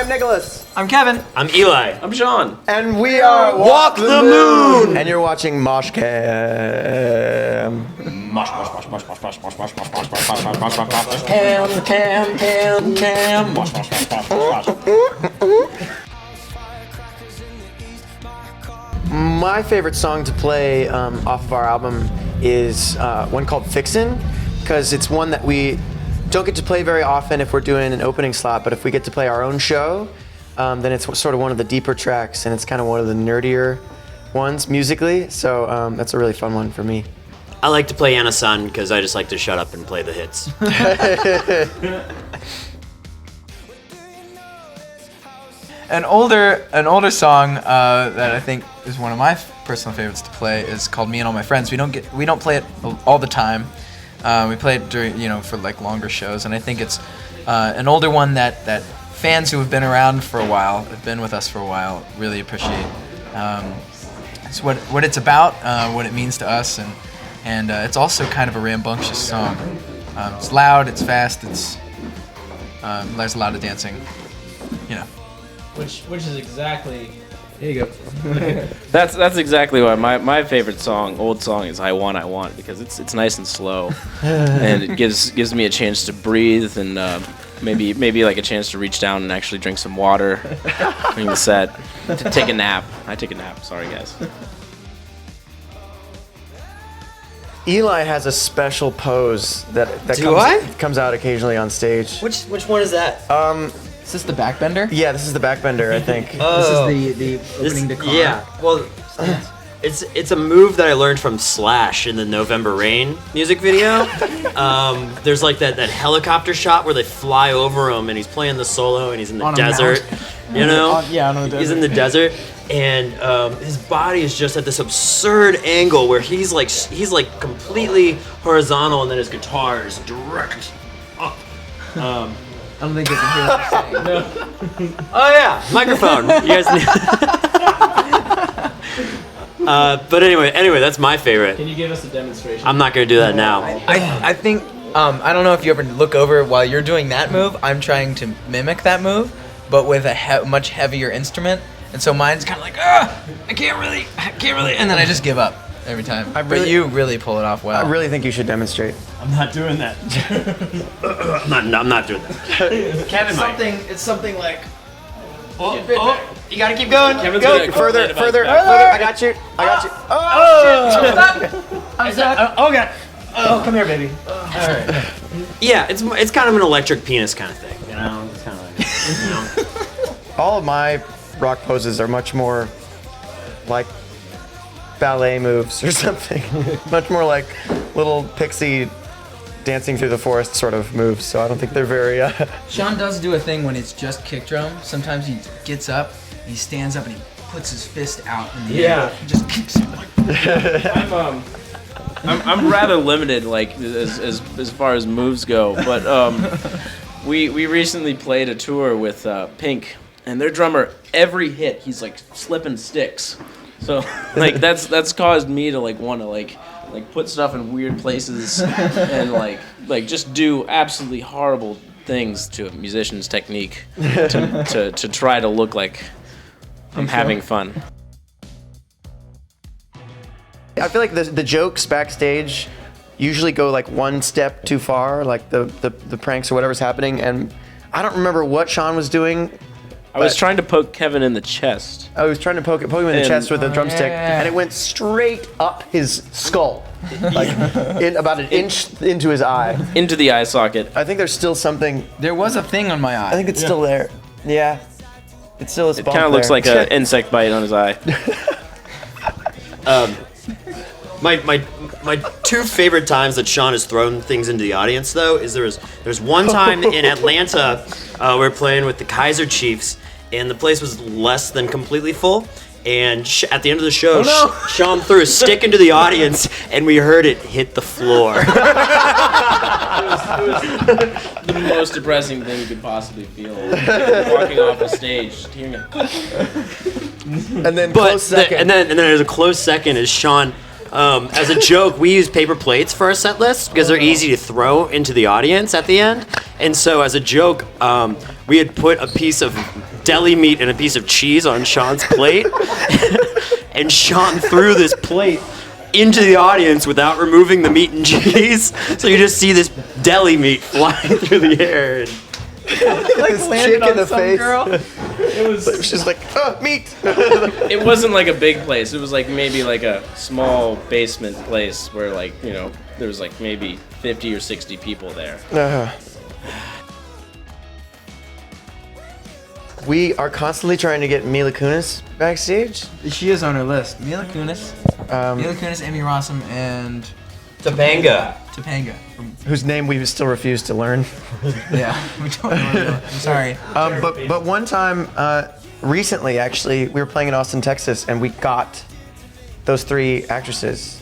I'm Nicholas. I'm Kevin. I'm Eli. I'm Sean. And we are Walk the Moon. And you're watching Moshcam. My favorite song to play off of our album is one called Fixin', because it's one that we don't get to play very often if we're doing an opening slot, but if we get to play our own show, then it's sort of one of the deeper tracks, and it's kind of one of the nerdier ones musically, so that's a really fun one for me. I like to play Anna Sun because I just like to shut up and play the hits. An older song that I think is one of my personal favorites to play is called "Me and All My Friends." We don't play it all the time. We play it during for like longer shows, and I think it's an older one that fans who have been around for a while, have been with us for a while, really appreciate. It's what it's about, what it means to us, and it's also kind of a rambunctious song. It's loud, it's fast, there's a lot of dancing, Which is exactly. There you go. That's exactly why my favorite old song is I Want, because it's nice and slow, and it gives me a chance to breathe and maybe like a chance to reach down and actually drink some water during the set, to take a nap. I take a nap. Sorry, guys. Eli has a special pose that comes out occasionally on stage. Which one is that? Is this the backbender? Yeah, this is the backbender, I think. This is the opening to car. Yeah, well, it's a move that I learned from Slash in the November Rain music video. There's like that helicopter shot where they fly over him and he's playing the solo and he's in the desert. You know? On the desert. He's in the desert, and his body is just at this absurd angle where he's like completely horizontal, and then his guitar is direct up. I don't think they can hear what you're saying. No. Oh yeah, microphone. You guys need. But anyway, that's my favorite. Can you give us a demonstration? I'm not gonna do that now. I think, I don't know if you ever look over while you're doing that move, I'm trying to mimic that move, but with a much heavier instrument, and so mine's kind of like, I can't really, and then I just give up every time. But you really pull it off well. I really think you should demonstrate. I'm not doing that. I'm not doing that. Kevin might. It's something like, You gotta keep going. Kevin's Go gonna Further. I got you. I'm stuck. Oh god. Oh, come here, baby. All right. Yeah, it's kind of an electric penis kind of thing. It's kind of like, All of my rock poses are much more like ballet moves or something. Much more like little pixie dancing through the forest sort of moves, so I don't think they're very... Sean does do a thing when it's just kick drum. Sometimes he gets up, he stands up, and he puts his fist out in the air. He just kicks it like... I'm rather limited, like as far as moves go, but we recently played a tour with Pink, and their drummer, every hit he's like slipping sticks, so like that's caused me to like want to like put stuff in weird places and like just do absolutely horrible things to a musician's technique to try to look like I'm having fun. I feel like the jokes backstage usually go like one step too far, like the pranks or whatever's happening, and I don't remember what Sean was doing. I was trying to poke Kevin in the chest. I was trying to poke him in the chest with a drumstick, and it went straight up his skull, like in about an inch into his eye. Into the eye socket. I think there's still something. There was a thing on my eye. I think it's still there. Yeah, it's still a It spot. kind of looks like an insect bite on his eye. My two favorite times that Sean has thrown things into the audience, though, is there's one time in Atlanta we were playing with the Kaiser Chiefs, and the place was less than completely full. And at the end of the show, Sean threw a stick into the audience, and we heard it hit the floor. It was the most depressing thing you could possibly feel. Walking off the stage, just hearing it. And then close second. And then there's a close second is Sean. As a joke, we use paper plates for our set list because they're easy to throw into the audience at the end. And so as a joke, we had put a piece of deli meat and a piece of cheese on Sean's plate, and Sean threw this plate into the audience without removing the meat and cheese. So you just see this deli meat flying through the air. And Like landed chick in on the some face. girl. It was. She's like, meat. It wasn't like a big place. It was like maybe like a small basement place where like there was like maybe 50 or 60 people there. We are constantly trying to get Mila Kunis backstage. She is on her list. Mila Kunis, Amy Rossum, and Topanga. Topanga. From, Whose name we still refuse to learn. yeah, we don't know. I'm sorry. But one time, recently actually, we were playing in Austin, Texas, and we got those 3 actresses.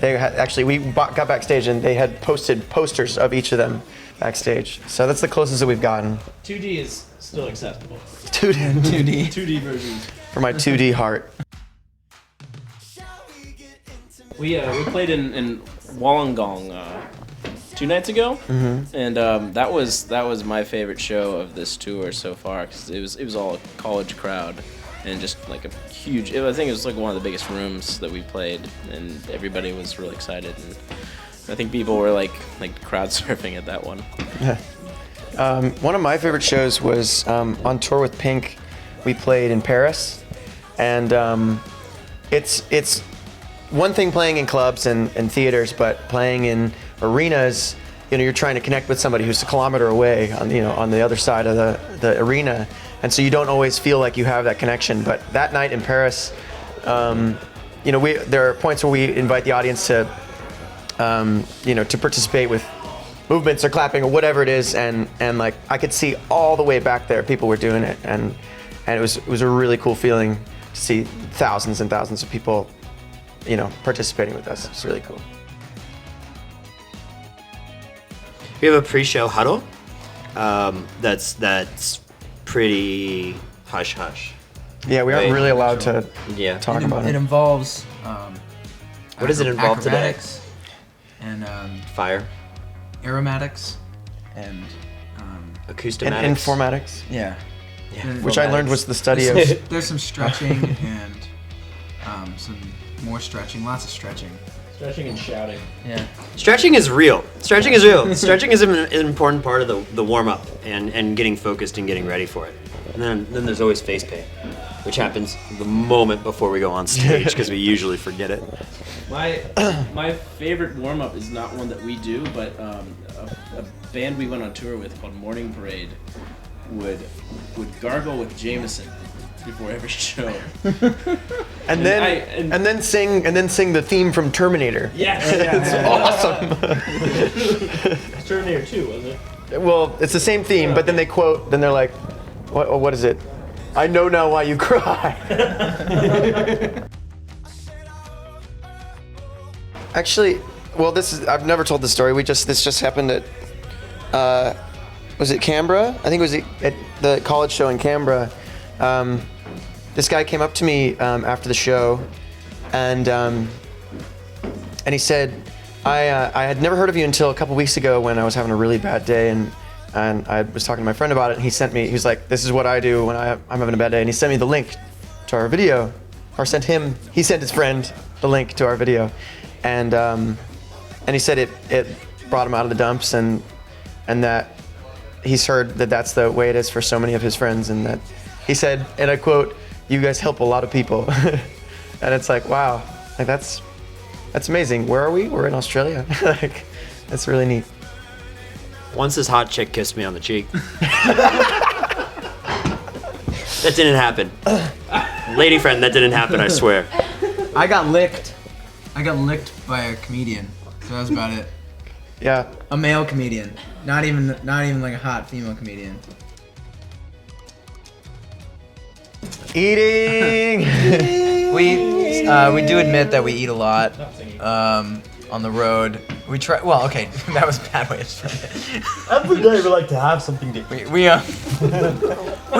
They had got backstage and they had posted posters of each of them backstage. So that's the closest that we've gotten. 2D is still accessible. 2D 2D versions. for my 2D heart. We played in Wollongong 2 nights ago, and that was my favorite show of this tour so far because it was all a college crowd and just like a huge. I think it was like one of the biggest rooms that we played, and everybody was really excited. And I think people were like crowd surfing at that one. One of my favorite shows was on tour with Pink. We played in Paris, and it's one thing playing in clubs and theaters, but playing in arenas, you're trying to connect with somebody who's a kilometer away on the other side of the arena, and so you don't always feel like you have that connection. But that night in Paris, there are points where we invite the audience to to participate with movements or clapping or whatever it is, and like I could see all the way back there people were doing it, and it was a really cool feeling to see thousands and thousands of people participating with us. It's really cool. We have a pre-show huddle. That's pretty hush hush. Yeah, we aren't Right. really allowed to Yeah. talk about It it. involves. What does it involve today? acrobatics and Fire, aromatics and acoustic, And informatics, yeah. which I learned was the study of. There's some stretching and some more stretching, lots of stretching. Stretching and shouting. Yeah. Stretching is real. Stretching is real. Stretching is an important part of the warm-up and getting focused and getting ready for it. And then there's always face paint, which happens the moment before we go on stage because we usually forget it. My favorite warm up is not one that we do, but a band we went on tour with called Morning Parade would gargle with Jameson before every show. And then sing the theme from Terminator. Yes, It's awesome. It's Terminator 2, wasn't it? Well, it's the same theme, but then they quote. Then they're like, "What is it? I know now why you cry." Actually, well, I've never told this story. This just happened at was it Canberra? I think it was at the college show in Canberra. This guy came up to me after the show, and he said, I had never heard of you until a couple weeks ago when I was having a really bad day, and I was talking to my friend about it, and he was like, this is what I do when I'm having a bad day, and he sent me the link to our video, or he sent his friend the link to our video, and he said it brought him out of the dumps, and that he's heard that that's the way it is for so many of his friends, and that he said, and I quote, "You guys help a lot of people," and it's like, wow, like that's amazing. Where are we? We're in Australia. Like, that's really neat. Once this hot chick kissed me on the cheek. That didn't happen. Lady friend, that didn't happen, I swear. I got licked by a comedian. So that was about it. Yeah. A male comedian. Not even like a hot female comedian. Eating. We do admit that we eat a lot on the road. We try. Well, okay, that was a bad way of saying it. Every day we like to have something to eat. We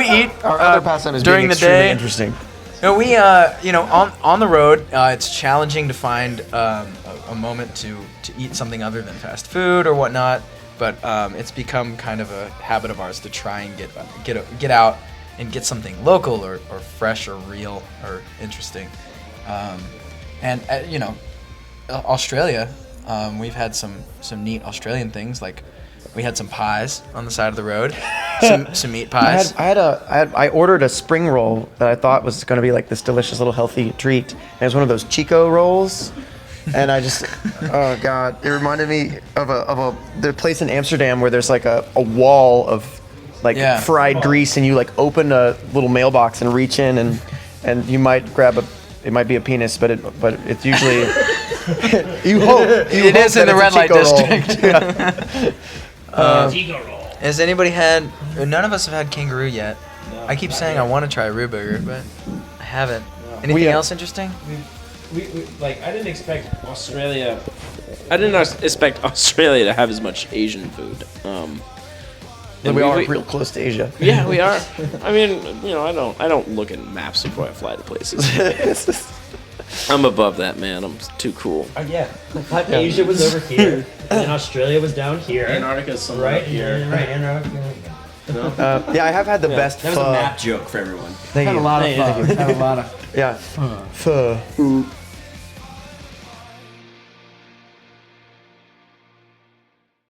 eat Our other pastime is during being the extremely day. interesting. No, we on the road, it's challenging to find a moment to eat something other than fast food or whatnot. but it's become kind of a habit of ours to try and get out and get something local or fresh or real or interesting. And you know, Australia, we've had some neat Australian things, like we had some pies on the side of the road, some meat pies. I ordered a spring roll that I thought was going to be like this delicious little healthy treat. And it was one of those Chico rolls. And I just, oh God, it reminded me of the place in Amsterdam where there's like a wall of like fried grease, and you like open a little mailbox and reach in, and you might grab it might be a penis, but it's usually, you hope. It is in the red light district. Chico roll. Has anybody had? None of us have had kangaroo yet. No, I keep not saying yet. I want to try Roo Burger, but I haven't. No. Anything else interesting? We like I didn't expect Australia. I did not expect Australia to have as much Asian food. And we are real close to Asia. Yeah, we are. I mean, you know, I don't look at maps before I fly to places. I'm above that, man. I'm too cool. Yeah. I thought Asia was over here, and then Australia was down here. Antarctica's somewhere up here. Right, Antarctica. Yeah, I have had the best That was pho. a map joke for everyone. Thank you. Had a lot of fun. Had a lot of. Yeah. Pho.